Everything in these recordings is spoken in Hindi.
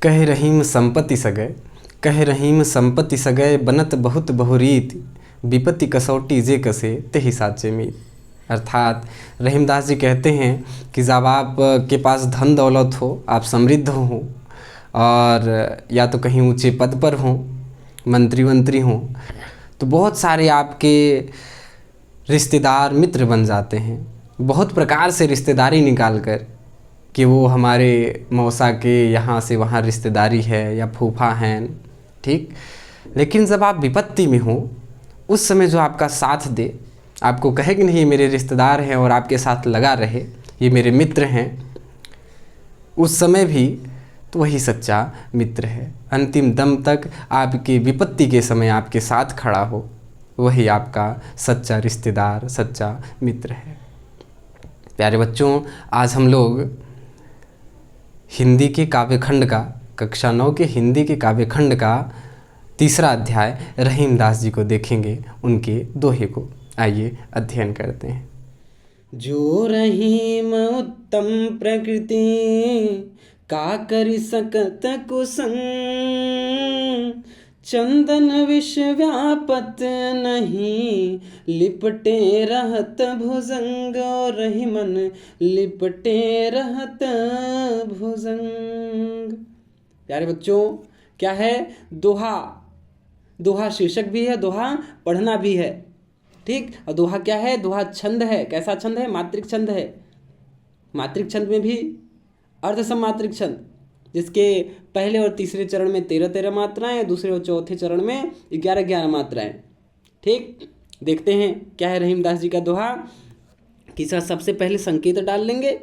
कह रहीम संपत्ति सगय, कह रहीम संपत्ति सगय, बनत बहुत बहुरीत, विपत्ति कसौटी जे कसे तेहि साचे मीत। अर्थात रहीमदास जी कहते हैं कि जब आप के पास धन दौलत हो, आप समृद्ध हो और या तो कहीं ऊंचे पद पर हों, मंत्री हों, तो बहुत सारे आपके रिश्तेदार मित्र बन जाते हैं। बहुत प्रकार से रिश्तेदारी निकाल कर कि वो हमारे मौसा के यहाँ से वहाँ रिश्तेदारी है या फूफा हैं, ठीक। लेकिन जब आप विपत्ति में हो, उस समय जो आपका साथ दे, आपको कहे कि नहीं ये मेरे रिश्तेदार हैं और आपके साथ लगा रहे, ये मेरे मित्र हैं, उस समय भी तो वही सच्चा मित्र है। अंतिम दम तक आपकी विपत्ति के समय आपके साथ खड़ा हो, वही आपका सच्चा रिश्तेदार, सच्चा मित्र है। प्यारे बच्चों, आज हम लोग हिंदी के काव्यखंड का, कक्षा 9 के हिंदी के काव्यखंड का तीसरा अध्याय रहीमदास जी को देखेंगे, उनके दोहे को। आइए अध्ययन करते हैं। जो रहीम उत्तम प्रकृति, का करि सकत कुसंग, चंदन विष व्यापत नहीं, लिपटे रहत भुजंग। रहीमन लिपटे रहत भुजंग। प्यारे बच्चों, क्या है? दोहा। दोहा शीर्षक भी है, दोहा पढ़ना भी है, ठीक। और दोहा क्या है? दोहा छंद है। कैसा छंद है? मात्रिक छंद है। मात्रिक छंद में भी अर्ध सम्मात्रिक छंद, जिसके पहले और तीसरे चरण में 13-13 मात्राएं, दूसरे और चौथे चरण में 11-11 मात्राएं, ठीक। देखते हैं क्या है रहीमदास जी का दोहा। कि सबसे पहले संकेत डाल लेंगे,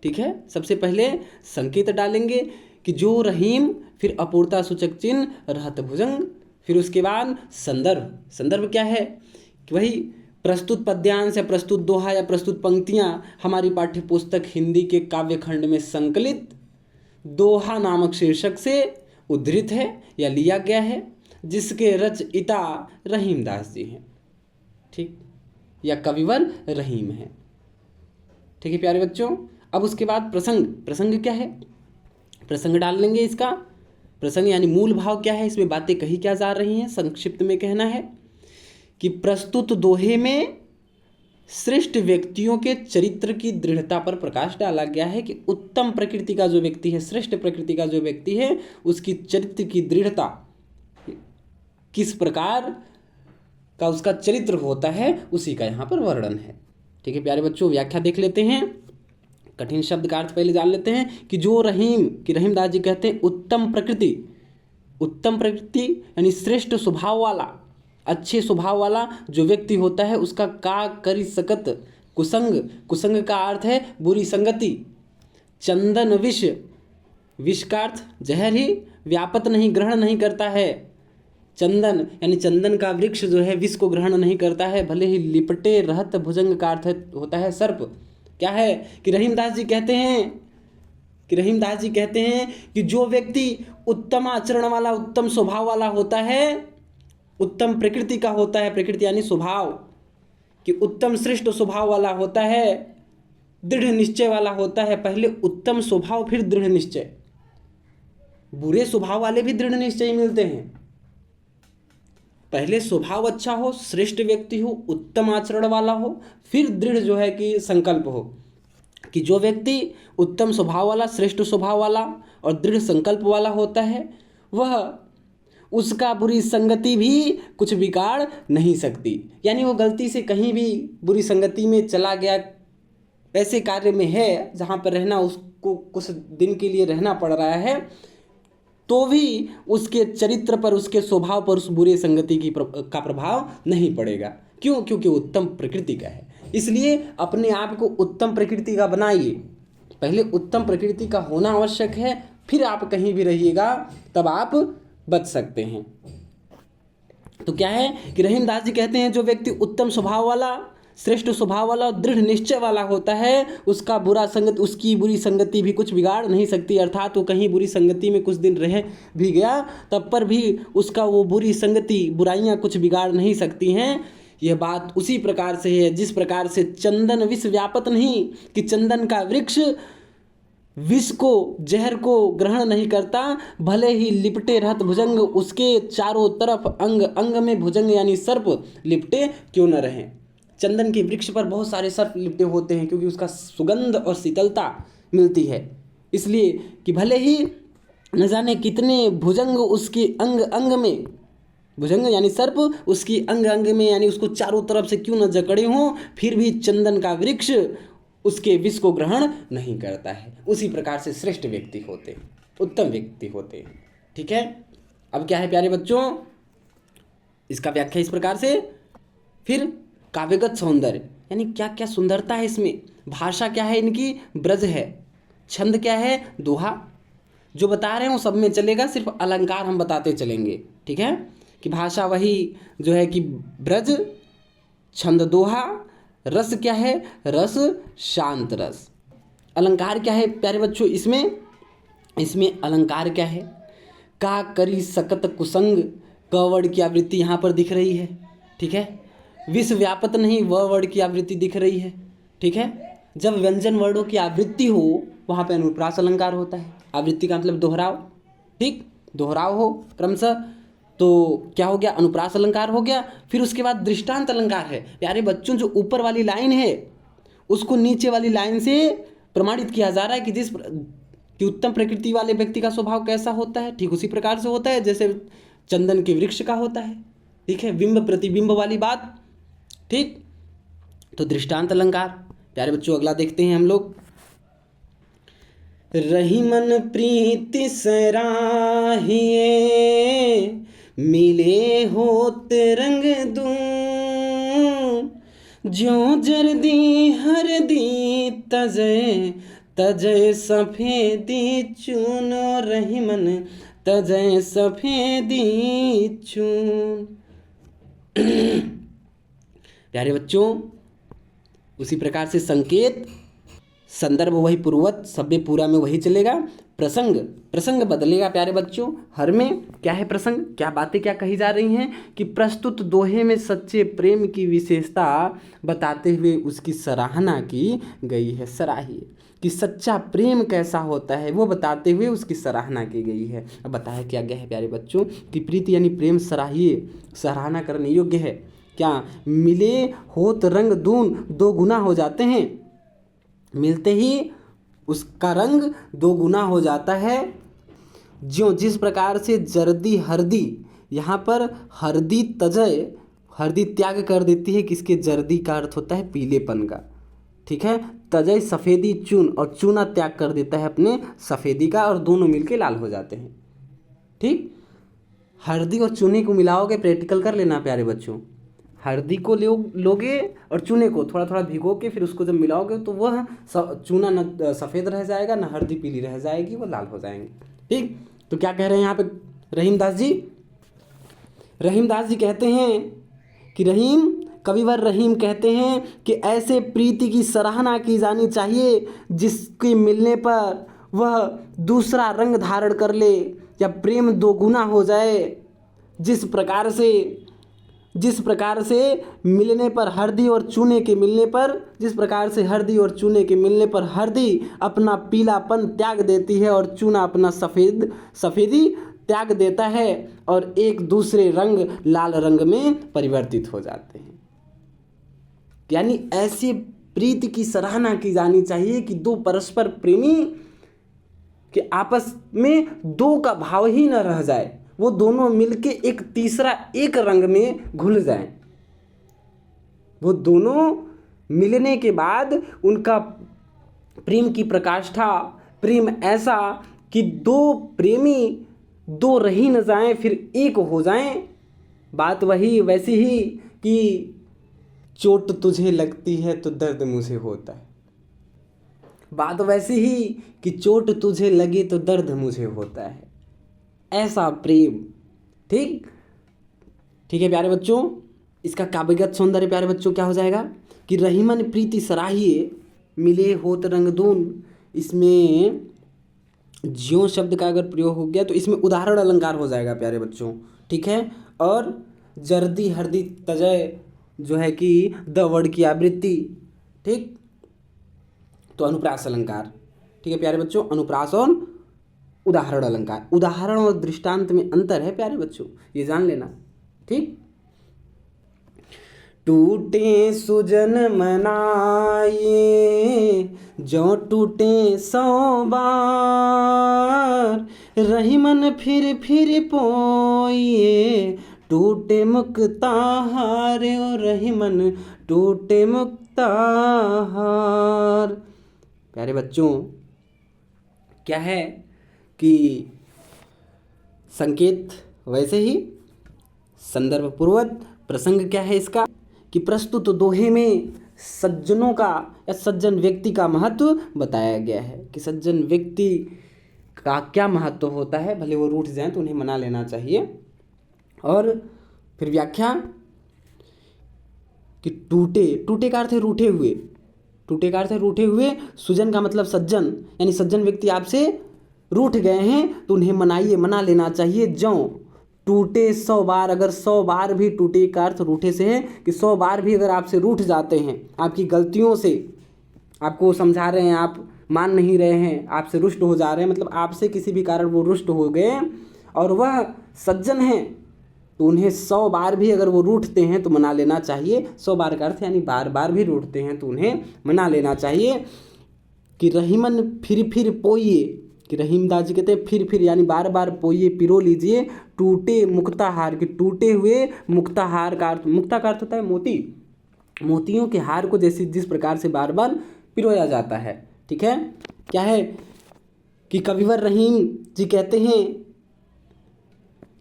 ठीक है। सबसे पहले संकेत डालेंगे कि जो रहीम, फिर अपूर्ता सूचक चिन्ह, रहत भुजंग, फिर उसके बाद संदर्भ। संदर्भ क्या है? कि वही प्रस्तुत पद्यांश या प्रस्तुत दोहा या प्रस्तुत पंक्तियां हमारी पाठ्य पुस्तक हिंदी के काव्यखंड में संकलित दोहा नामक शीर्षक से उद्धृत है या लिया गया है, जिसके रचयिता रहीमदास जी हैं, ठीक, या कविवर रहीम है, ठीक है प्यारे बच्चों। अब उसके बाद प्रसंग। प्रसंग क्या है? प्रसंग डाल लेंगे इसका। प्रसंग यानी मूल भाव क्या है, इसमें बातें कही क्या जा रही हैं, संक्षिप्त में कहना है कि प्रस्तुत दोहे में श्रेष्ठ व्यक्तियों के चरित्र की दृढ़ता पर प्रकाश डाला गया है कि उत्तम प्रकृति का जो व्यक्ति है, श्रेष्ठ प्रकृति का जो व्यक्ति है, उसकी चरित्र की दृढ़ता, किस प्रकार का उसका चरित्र होता है, उसी का यहाँ पर वर्णन है, ठीक है प्यारे बच्चों। व्याख्या देख लेते हैं। कठिन शब्द का अर्थ पहले जान लेते हैं कि जो रहीम, कि रहीमदास जी कहते हैं उत्तम प्रकृति। उत्तम प्रकृति यानी श्रेष्ठ स्वभाव वाला, अच्छे स्वभाव वाला जो व्यक्ति होता है, उसका का करि सकत कुसंग। कुसंग का अर्थ है बुरी संगति। चंदन विष, विष का अर्थ जहर ही, व्यापत नहीं, ग्रहण नहीं करता है। चंदन यानी चंदन का वृक्ष जो है विष को ग्रहण नहीं करता है, भले ही लिपटे रहत भुजंग का अर्थ होता है सर्प। क्या है कि रहीमदास जी कहते हैं, कि जो व्यक्ति उत्तम आचरण वाला, उत्तम स्वभाव वाला होता है, उत्तम प्रकृति का होता है, प्रकृति यानी स्वभाव, कि उत्तम श्रेष्ठ स्वभाव वाला होता है, दृढ़ निश्चय वाला होता है। पहले उत्तम स्वभाव फिर दृढ़ निश्चय। बुरे स्वभाव वाले भी दृढ़ निश्चय मिलते हैं। पहले स्वभाव अच्छा हो, श्रेष्ठ व्यक्ति हो, उत्तम आचरण वाला हो, फिर दृढ़ जो है कि संकल्प हो। कि जो व्यक्ति उत्तम स्वभाव वाला, श्रेष्ठ स्वभाव वाला और दृढ़ संकल्प वाला होता है, वह, उसका बुरी संगति भी कुछ बिगाड़ नहीं सकती। यानी वो गलती से कहीं भी बुरी संगति में चला गया, ऐसे कार्य में है जहाँ पर रहना, उसको कुछ दिन के लिए रहना पड़ रहा है, तो भी उसके चरित्र पर, उसके स्वभाव पर उस बुरी संगति का प्रभाव नहीं पड़ेगा। क्यों? क्योंकि उत्तम प्रकृति का है। इसलिए अपने आप को उत्तम प्रकृति का बनाइए। पहले उत्तम प्रकृति का होना आवश्यक है, फिर आप कहीं भी रहिएगा, तब आप बच सकते हैं। तो क्या है कि रहीमदास जी कहते हैं जो व्यक्ति उत्तम स्वभाव वाला, श्रेष्ठ स्वभाव वाला और दृढ़ निश्चय वाला होता है, उसकी बुरी संगति भी कुछ बिगाड़ नहीं सकती। अर्थात वो कहीं बुरी संगति में कुछ दिन रह भी गया, तब पर भी उसका वो बुरी संगति, बुराइयां कुछ बिगाड़ नहीं सकती हैं। यह बात उसी प्रकार से है जिस प्रकार से चंदन विष व्यापत नहीं, कि चंदन का वृक्ष विष को जहर को ग्रहण नहीं करता, भले ही लिपटे रहत भुजंग उसके चारों तरफ, अंग अंग में भुजंग यानी सर्प लिपटे क्यों न रहें। चंदन के वृक्ष पर बहुत सारे सर्प लिपटे होते हैं क्योंकि उसका सुगंध और शीतलता मिलती है, इसलिए कि भले ही न जाने कितने भुजंग उसके अंग अंग में, भुजंग यानी सर्प उसकी अंग अंग में यानी उसको चारों तरफ से क्यों न जकड़े हों, फिर भी चंदन का वृक्ष उसके विष को ग्रहण नहीं करता है। उसी प्रकार से श्रेष्ठ व्यक्ति होते हैं, उत्तम व्यक्ति होते हैं। ठीक है, अब क्या है प्यारे बच्चों, इसका व्याख्या इस प्रकार से। फिर काव्यगत सौंदर्य यानी क्या क्या सुंदरता है इसमें। भाषा क्या है इनकी, ब्रज है। छंद क्या है, दोहा। जो बता रहे हैं वो सब में चलेगा, सिर्फ अलंकार हम बताते चलेंगे। ठीक है, कि भाषा वही जो है कि ब्रज, छंद दोहा, रस क्या है, रस शांत रस। अलंकार क्या है प्यारे बच्चों इसमें अलंकार क्या है, का करी सकत कुसंग, क वर्ड की आवृत्ति यहाँ पर दिख रही है। ठीक है, विश्व व्यापत नहीं, व वर्ड की आवृत्ति दिख रही है। ठीक है, जब व्यंजन वर्डों की आवृत्ति हो वहाँ पे अनुप्रास अलंकार होता है। आवृत्ति का मतलब दोहराव, ठीक, दोहराव हो क्रमशः, तो क्या हो गया, अनुप्रास अलंकार हो गया। फिर उसके बाद दृष्टांत अलंकार है। प्यारे बच्चों, जो ऊपर वाली लाइन है उसको नीचे वाली लाइन से प्रमाणित किया जा रहा है कि उत्तम प्रकृति वाले व्यक्ति का स्वभाव कैसा होता है। ठीक उसी प्रकार से होता है जैसे चंदन के वृक्ष का होता है। ठीक है, बिंब प्रतिबिंब वाली बात। ठीक, तो दृष्टांत अलंकार। प्यारे बच्चों, अगला देखते हैं हम लोग। रहीमन प्रीति सराहिए, मिले होत रंग दूं, ज्यों जर्दी हरदी तजय, तजय सफेदी चूनो, रहीमन तजय सफेदी चून। प्यारे बच्चों, उसी प्रकार से संकेत, संदर्भ वही पूर्वत, सभ्य पूरा में वही चलेगा। प्रसंग बदलेगा प्यारे बच्चों। हर में क्या है प्रसंग, क्या बातें क्या कही जा रही हैं कि प्रस्तुत दोहे में सच्चे प्रेम की विशेषता बताते हुए उसकी सराहना की गई है। सराहिए कि सच्चा प्रेम कैसा होता है वो बताते हुए उसकी सराहना की गई है। अब बताया क्या गया है प्यारे बच्चों कि प्रीति यानी प्रेम सराहिए, सराहना करने योग्य है। क्या, मिले होत रंग दून, दो गुना हो जाते हैं, मिलते ही उसका रंग दो गुना हो जाता है। ज्यों जिस प्रकार से जर्दी हरदी, यहाँ पर हरदी तजय, हरदी त्याग कर देती है, किसके, जर्दी का अर्थ होता है पीलेपन का। ठीक है, तजय सफ़ेदी चून, और चूना त्याग कर देता है अपने सफ़ेदी का, और दोनों मिलके लाल हो जाते हैं। ठीक, हल्दी और चूने को मिलाओगे, प्रैक्टिकल कर लेना प्यारे बच्चों। हल्दी को लोगे और चूने को थोड़ा थोड़ा भिगो के फिर उसको जब मिलाओगे तो वह चूना न सफ़ेद रह जाएगा, न हल्दी पीली रह जाएगी, वो लाल हो जाएंगे। ठीक, तो क्या कह रहे हैं यहाँ पे रहीमदास जी? रहीमदास जी कहते हैं कि कविवर रहीम कहते हैं कि ऐसे प्रीति की सराहना की जानी चाहिए जिसके मिलने पर वह दूसरा रंग धारण कर ले या प्रेम दोगुना हो जाए। जिस प्रकार से मिलने पर हल्दी और चूने के मिलने पर, जिस प्रकार से हल्दी और चूने के मिलने पर हल्दी अपना पीलापन त्याग देती है और चूना अपना सफ़ेदी त्याग देता है और एक दूसरे रंग लाल रंग में परिवर्तित हो जाते हैं। यानी ऐसी प्रीति की सराहना की जानी चाहिए कि दो परस्पर प्रेमी के आपस में दो का भाव ही न रह जाए, वो दोनों मिलके एक तीसरा एक रंग में घुल जाएं। वो दोनों मिलने के बाद उनका प्रेम की प्रकाष्ठा, प्रेम ऐसा कि दो प्रेमी दो रही न जाएं, फिर एक हो जाएं। बात वही वैसी ही कि चोट तुझे लगती है तो दर्द मुझे होता है। बात वैसी ही कि चोट तुझे लगे तो दर्द मुझे होता है, ऐसा प्रेम। ठीक है प्यारे बच्चों, इसका काव्यगत सौंदर्य प्यारे बच्चों क्या हो जाएगा कि रहीमन प्रीति सराहिए, मिले होत रंग दून। इसमें ज्यों शब्द का अगर प्रयोग हो गया तो इसमें उदाहरण अलंकार हो जाएगा प्यारे बच्चों। ठीक है, और जर्दी हरदी तजय जो है कि द वर्ड की आवृत्ति। ठीक, तो अनुप्रास अलंकार। ठीक है प्यारे बच्चों, अनुप्रास और उदाहरण अलंकार। उदाहरण और दृष्टांत में अंतर है प्यारे बच्चों, ये जान लेना। ठीक, टूटे सुजन मनाए जो टूटे 100 बार, रही मन फिर पोइए टूटे मुक्ता हार, और रही मन टूटे मुक्ता हार। प्यारे बच्चों क्या है कि संकेत वैसे ही, संदर्भ पूर्वक प्रसंग क्या है इसका कि प्रस्तुत दोहे में सज्जनों का या सज्जन व्यक्ति का महत्व बताया गया है कि सज्जन व्यक्ति का क्या महत्व होता है, भले वो रूठ जाएं तो उन्हें मना लेना चाहिए। और फिर व्याख्या कि टूटे का अर्थ है रूठे हुए, टूटे का अर्थ है रूठे हुए, सुजन का मतलब सज्जन, यानी सज्जन व्यक्ति आपसे रूठ गए हैं तो उन्हें मनाइए, मना लेना चाहिए। जो टूटे 100 बार, अगर 100 बार भी, टूटे का अर्थ रूठे से है कि 100 बार भी अगर आपसे रूठ जाते हैं, आपकी गलतियों से आपको समझा रहे हैं, आप मान नहीं रहे हैं, आपसे रुष्ट हो जा रहे हैं, मतलब आपसे किसी भी कारण वो रुष्ट हो गए और वह सज्जन हैं, तो उन्हें 100 बार भी अगर वो रूठते हैं तो मना लेना चाहिए। 100 बार का अर्थ यानी बार बार भी रूठते हैं तो उन्हें मना लेना चाहिए। कि रहीमन फिर पोइए, कि रहीमदास जी कहते हैं फिर यानी बार बार पोइए, पिरो लीजिए टूटे मुक्ताहार, कि टूटे हुए मुक्ताहार का अर्थ, मुक्ता का अर्थ होता है मोती, मोतियों के हार को जैसे जिस प्रकार से बार बार पिरोया जाता है। ठीक है, क्या है कि कविवर रहीम जी कहते हैं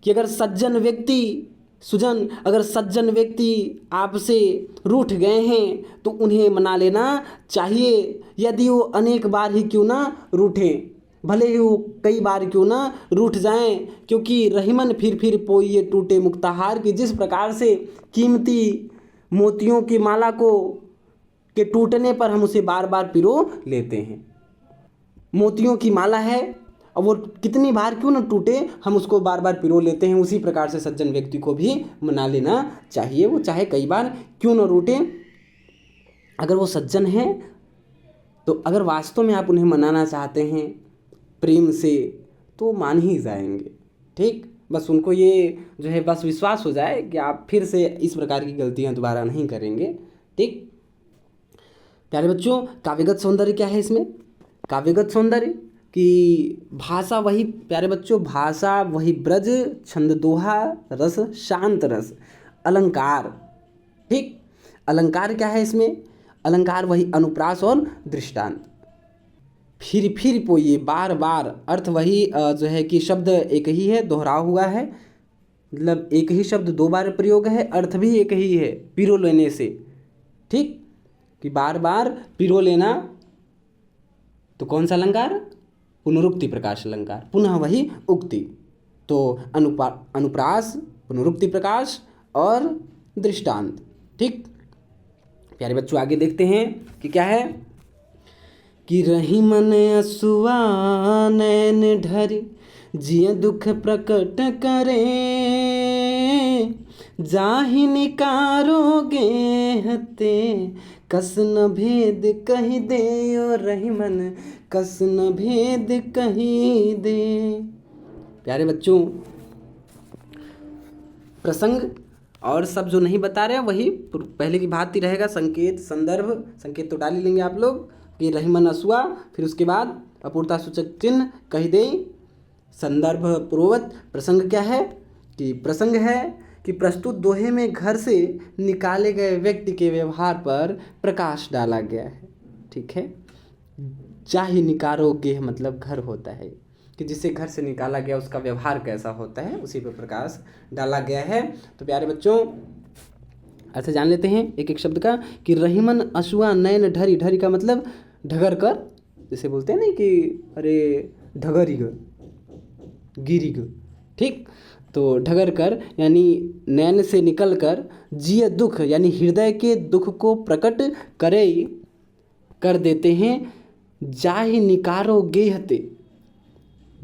कि अगर सज्जन व्यक्ति सुजन, अगर सज्जन व्यक्ति आपसे रूठ गए हैं तो उन्हें मना लेना चाहिए, यदि वो अनेक बार ही क्यों ना रूठें, भले ही वो कई बार क्यों ना रूठ जाएं, क्योंकि रहीमन फिर पोइए टूटे मुक्ताहार, की जिस प्रकार से कीमती मोतियों की माला को के टूटने पर हम उसे बार बार पिरो लेते हैं। मोतियों की माला है, अब वो कितनी बार क्यों न टूटे हम उसको बार बार पिरो लेते हैं, उसी प्रकार से सज्जन व्यक्ति को भी मना लेना चाहिए, वो चाहे कई बार क्यों न रूठे। अगर वो सज्जन हैं तो अगर वास्तव में आप उन्हें मनाना चाहते हैं प्रेम से तो मान ही जाएंगे। ठीक, बस उनको ये जो है बस विश्वास हो जाए कि आप फिर से इस प्रकार की गलतियां दोबारा नहीं करेंगे। ठीक प्यारे बच्चों, काव्यगत सौंदर्य क्या है इसमें? काव्यगत सौंदर्य कि भाषा वही, प्यारे बच्चों भाषा वही ब्रज, छंद दोहा, रस शांत रस, अलंकार। ठीक, अलंकार क्या है इसमें? अलंकार वही अनुप्रास और दृष्टांत। फिर पोइए, बार बार, अर्थ वही जो है कि शब्द एक ही है, दोहरा हुआ है, मतलब एक ही शब्द 2 बार प्रयोग है, अर्थ भी एक ही है पिरो लेने से। ठीक, कि बार बार पिरो लेना, तो कौन सा अलंकार? पुनरुक्ति प्रकाश अलंकार, पुनः वही उक्ति। तो अनुप्रास, पुनरुक्ति प्रकाश और दृष्टांत। ठीक प्यारे बच्चों, आगे देखते हैं कि क्या है कि रहीमन असुआ नैन ढरी, जिय दुख प्रकट करे, जाहि निकारोगे हते, कस न भेद कही दे, और रहीमन कस न भेद कही दे। प्यारे बच्चों, प्रसंग और सब जो नहीं बता रहे वही पहले की बात ही रहेगा। संकेत, संदर्भ, संकेत तो डाल ही लेंगे आप लोग कि रहीमन असुआ, फिर उसके बाद अपूर्णता सूचक चिन्ह कही दे, संदर्भ पूर्वक। प्रसंग क्या है कि प्रसंग है कि प्रस्तुत दोहे में घर से निकाले गए व्यक्ति के व्यवहार पर प्रकाश डाला गया है। ठीक है, चाहे निकारोगे मतलब घर होता है कि जिसे घर से निकाला गया उसका व्यवहार कैसा होता है, उसी पर प्रकाश डाला गया है। तो प्यारे बच्चों अर्थ जान लेते हैं एक एक शब्द का कि रहीमन असुआ नैन ढरी, ढरी का मतलब ढगर कर, जैसे बोलते हैं नहीं कि अरे ढगरी ग, गिरी ग। ठीक, तो ढगर कर यानी नैन से निकल कर, जिय दुख यानी हृदय के दुख को प्रकट करे कर देते हैं, जाहि निकारो गेहते,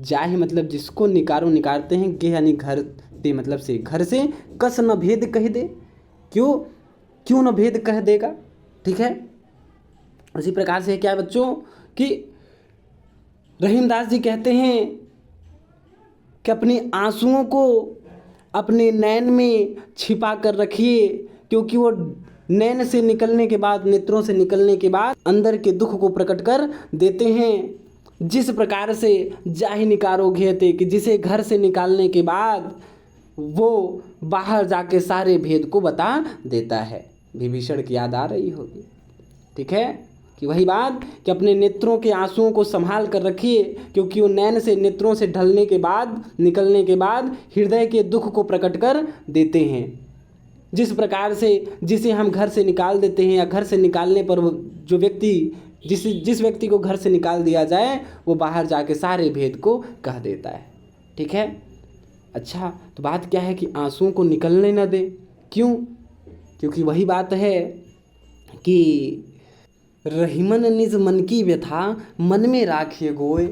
जाहि मतलब जिसको निकारो निकारते हैं, गेह यानी घर ते मतलब से घर से, कस न भेद कह दे, क्यों न भेद कह देगा। ठीक है, उसी प्रकार से क्या बच्चों कि रहीमदास जी कहते हैं कि अपने आंसुओं को अपने नैन में छिपा कर रखिए, क्योंकि वो नैन से निकलने के बाद, नेत्रों से निकलने के बाद अंदर के दुख को प्रकट कर देते हैं। जिस प्रकार से जाहि निकारो घेते, कि जिसे घर से निकालने के बाद वो बाहर जाके सारे भेद को बता देता है। विभीषण की याद आ रही होगी, ठीक है, कि वही बात कि अपने नेत्रों के आंसुओं को संभाल कर रखिए, क्योंकि वो नैन से, नेत्रों से ढलने के बाद, निकलने के बाद हृदय के दुख को प्रकट कर देते हैं। जिस प्रकार से जिसे हम घर से निकाल देते हैं, या घर से निकालने पर जो व्यक्ति, जिस व्यक्ति को घर से निकाल दिया जाए, वो बाहर जाके सारे भेद को कह देता है, ठीक है। अच्छा, तो बात क्या है कि आंसुओं को निकलने न दे। क्यों? क्योंकि वही बात है कि रहीमन निज मन की व्यथा, मन में राखिए गोय,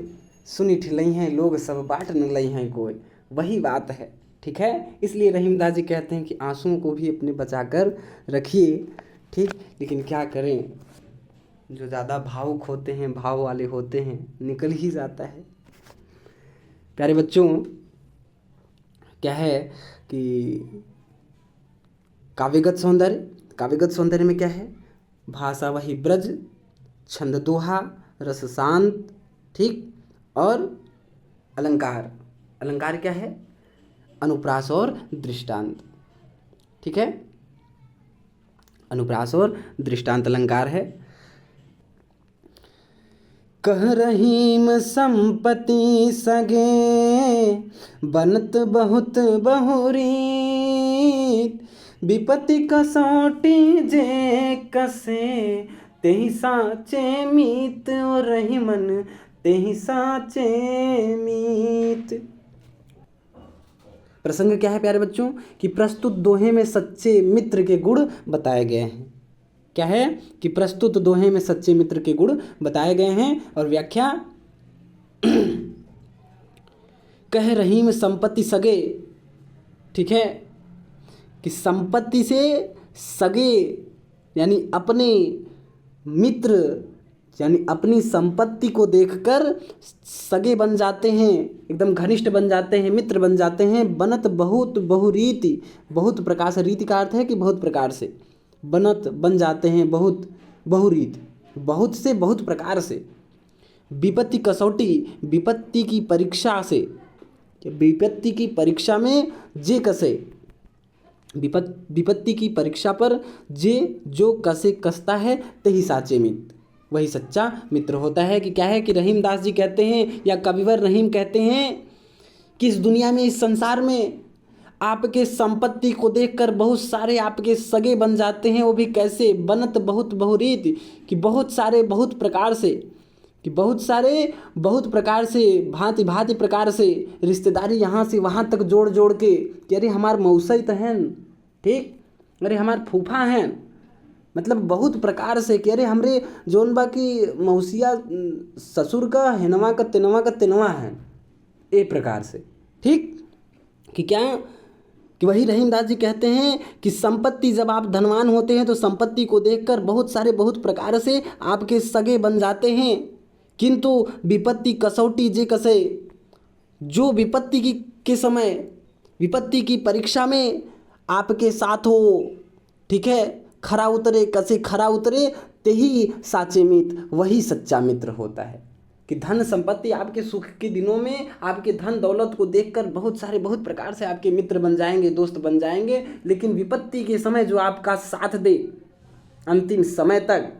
सुनी ठिलई हैं लोग सब बाट न लई हैं कोय। वही बात है, ठीक है। इसलिए रहीमदास जी कहते हैं कि आंसुओं को भी अपने बचा कर रखिए, ठीक। लेकिन क्या करें, जो ज़्यादा भावुक होते हैं, भाव वाले होते हैं, निकल ही जाता है। प्यारे बच्चों, क्या है कि काव्यगत सौंदर्य में क्या है? भाषा वही ब्रज, छंद दोहा, रस शांत, ठीक, और अलंकार क्या है? अनुप्रास और दृष्टांत, ठीक है। अनुप्रास और दृष्टांत अलंकार है। कह रहीम संपत्ति सगे, बनत बहुत बहुरीत, विपत्ति कसौटी जे कसे, तेहि साचे मीत, और रहीमन तेहि साचे मीत। प्रसंग क्या है प्यारे बच्चों? कि प्रस्तुत दोहे में सच्चे मित्र के गुण बताए गए हैं। क्या है? कि प्रस्तुत दोहे में सच्चे मित्र के गुण बताए गए हैं। और व्याख्या, कह रहीम संपत्ति सगे, ठीक है, कि संपत्ति से सगे यानी अपने मित्र, यानी अपनी संपत्ति को देखकर सगे बन जाते हैं, एकदम घनिष्ठ बन जाते हैं, मित्र बन जाते हैं। बनत बहुत बहुरीति, बहुत प्रकार से, रीति का अर्थ है कि बहुत प्रकार से, बनत बन जाते हैं बहुत बहुरीति, बहुत से बहुत प्रकार से। विपत्ति कसौटी, विपत्ति की परीक्षा से, विपत्ति की परीक्षा में जे कसे, विपत्ति की परीक्षा पर जे जो कसे कसता है, तेहि साचे मित्र, वही सच्चा मित्र होता है। कि क्या है कि रहीमदास जी कहते हैं, या कविवर रहीम कहते हैं, कि इस दुनिया में, इस संसार में आपके संपत्ति को देखकर बहुत सारे आपके सगे बन जाते हैं। वो भी कैसे? बनत बहुत बहुरीत, कि बहुत सारे बहुत प्रकार से, कि बहुत सारे बहुत प्रकार से, भांति भांति प्रकार से रिश्तेदारी यहाँ से वहाँ तक जोड़ जोड़ के, कि अरे हमार मौसा तो हैं, ठीक, अरे हमार फूफा हैं, मतलब बहुत प्रकार से, कि अरे हमरे जौन बा की मौसिया ससुर का हेनवा का तेनवा है, ए प्रकार से, ठीक। कि क्या, कि वही रहीमदास जी कहते हैं कि संपत्ति, जब आप धनवान होते हैं तो संपत्ति को देखकर बहुत सारे बहुत प्रकार से आपके सगे बन जाते हैं, किंतु विपत्ति कसौटी जे कसे, जो विपत्ति के समय, विपत्ति की परीक्षा में आपके साथ हो, ठीक है, खरा उतरे, कसे खरा उतरे, तेही साचे मित्र, वही सच्चा मित्र होता है। कि धन संपत्ति, आपके सुख के दिनों में आपके धन दौलत को देखकर बहुत सारे बहुत प्रकार से आपके मित्र बन जाएंगे, दोस्त बन जाएंगे, लेकिन विपत्ति के समय जो आपका साथ दे अंतिम समय तक,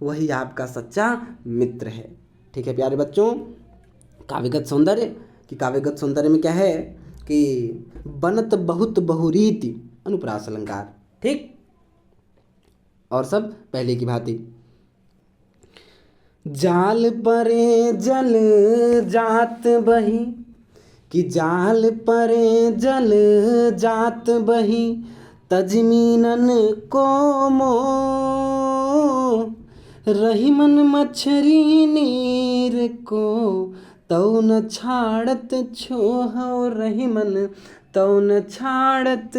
वही आपका सच्चा मित्र है, ठीक है। प्यारे बच्चों, काव्यगत सौंदर्य, कि काव्यगत सौंदर्य में क्या है कि बनत बहुत बहुरीति, अनुप्रास अलंकार, ठीक, और सब पहले की भांति। जाल परे जल जात बही, कि जाल परे जल जात बही, तजमीनन को मो, रहीमन मछरी नीर को, तौ न छाड़त छोह, रहीमन तौ न छाड़त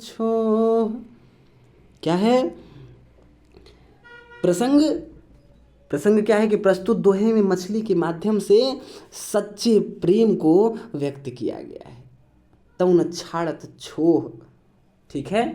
छोह। क्या है? प्रसंग क्या है कि प्रस्तुत दोहे में मछली के माध्यम से सच्चे प्रेम को व्यक्त किया गया है। तउन छाड़त छोह, ठीक है।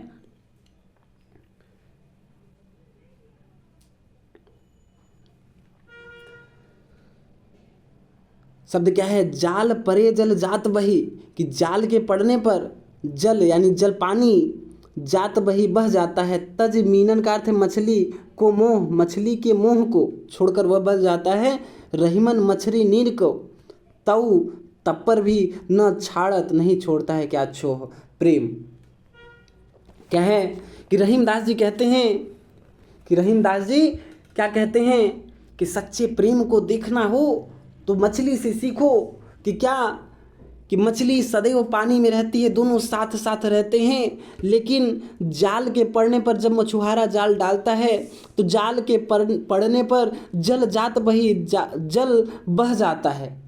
शब्द क्या है, जाल परे जल जात बही, कि जाल के पड़ने पर जल यानी जल पानी जात बही बह जाता है। तज मीनन का अर्थ है मछली को मोह, मछली के मोह को छोड़कर वह बह जाता है। रहीमन मछली नीर को, तऊ तब पर भी न छाड़त, नहीं छोड़ता है क्या छोह, प्रेम। क्या है कि रहीमदास जी कहते हैं कि रहीमदास जी क्या कहते हैं कि सच्चे प्रेम को देखना हो तो मछली से सीखो। कि क्या कि मछली सदैव पानी में रहती है, दोनों साथ साथ रहते हैं, लेकिन जाल के पड़ने पर जब मछुआरा जाल डालता है तो जाल के पड़ने पर जल जात बही, जल बह जाता है,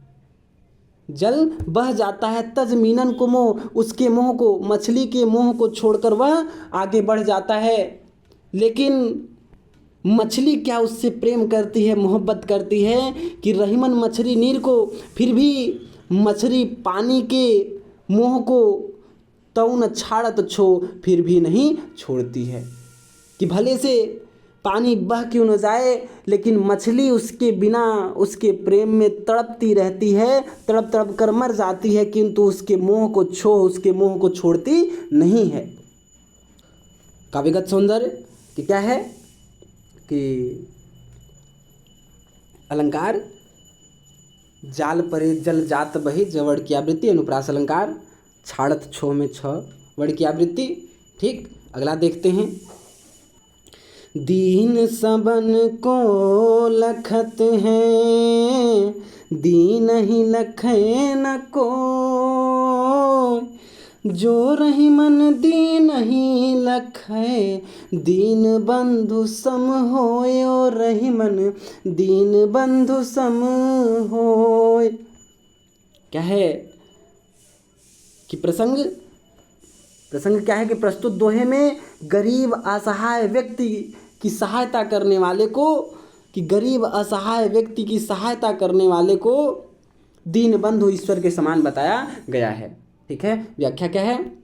जल बह जाता है। तज मीनन को मोह, उसके मोह को, मछली के मोह को छोड़कर वह आगे बढ़ जाता है। लेकिन मछली क्या उससे प्रेम करती है, मोहब्बत करती है कि रहीमन मछली नीर को, फिर भी मछली पानी के मोह को तउन छाड़त छो, फिर भी नहीं छोड़ती है। कि भले से पानी बह क्यों न जाए, लेकिन मछली उसके बिना उसके प्रेम में तड़पती रहती है, तड़प तड़प कर मर जाती है, किंतु उसके मोह को छोड़ती नहीं है। काव्यगत सौंदर्य कि क्या है कि अलंकार जाल परे जल जात बही, जवड़ की आवृत्ति, अनुप्रास अलंकार छाड़त छो में छ वड़ की आवृत्ति, ठीक। अगला देखते हैं। दीन सबन को लखत हैं, दीन ही लखे न को, जो रहीमन दीन ही लखै, दीन बंधु सम होयो, रहीमन दीन बंधु सम होय। क्या है कि प्रसंग क्या है कि प्रस्तुत दोहे में गरीब असहाय व्यक्ति की सहायता करने वाले को, कि गरीब असहाय व्यक्ति की सहायता करने वाले को दीन बंधु ईश्वर के समान बताया गया है, ठीक है। व्याख्या क्या है,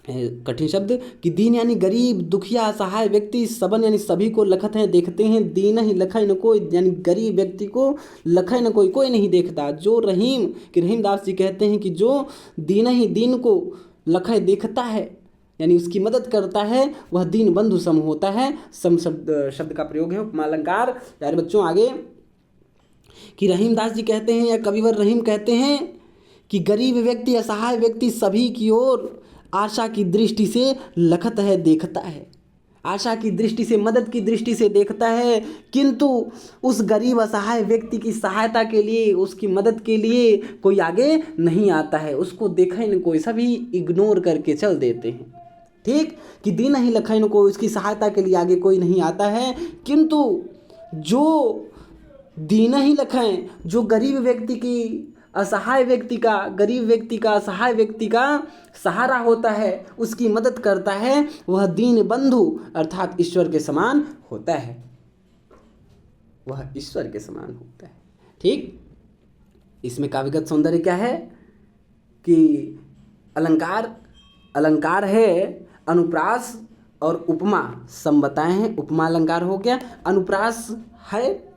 कठिन शब्द कि दीन यानी गरीब, दुखिया, असहाय व्यक्ति, सबन यानी सभी को, लखत हैं देखते हैं, दीन ही लखै न कोई, यानी गरीब व्यक्ति को लखै न कोई, कोई नहीं देखता। जो रहीम, कि रहीमदास जी कहते हैं कि जो दीन ही दीन को लखै देखता है, यानी उसकी मदद करता है, वह दीन बंधु सम होता है। सम शब्द का प्रयोग है, उपमा अलंकार। प्यारे बच्चों आगे कि रहीमदास जी कहते हैं या कविवर रहीम कहते हैं कि गरीब व्यक्ति, असहाय व्यक्ति सभी की ओर आशा की दृष्टि से लखत है, देखता है, आशा की दृष्टि से, मदद की दृष्टि से देखता है, किंतु उस गरीब असहाय व्यक्ति की सहायता के लिए, उसकी मदद के लिए कोई आगे नहीं आता है, उसको देखा ही न कोई, सभी इग्नोर करके चल देते हैं, ठीक। कि दीन ही लखै न कोई, उसकी सहायता के लिए आगे कोई नहीं आता है, किंतु जो दीन ही लखै, जो गरीब व्यक्ति की, असहाय व्यक्ति का, गरीब व्यक्ति का, असहाय व्यक्ति का सहारा होता है, उसकी मदद करता है, वह दीन बंधु अर्थात ईश्वर के समान होता है, वह ईश्वर के समान होता है, ठीक। इसमें काव्यगत सौंदर्य क्या है कि अलंकार है अनुप्रास और उपमा, सम बताए हैं। उपमा अलंकार हो गया, अनुप्रास है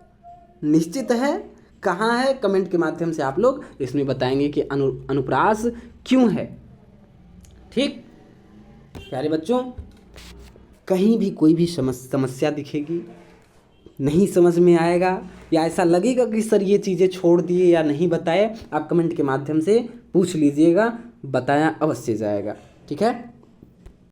निश्चित है, कहाँ है, कमेंट के माध्यम से आप लोग इसमें बताएंगे कि अनुप्रास क्यों है, ठीक। प्यारे बच्चों, कहीं भी कोई भी समस्या दिखेगी, नहीं समझ में आएगा या ऐसा लगेगा कि सर ये चीज़ें छोड़ दिए या नहीं बताए, आप कमेंट के माध्यम से पूछ लीजिएगा, बताया अवश्य जाएगा, ठीक है।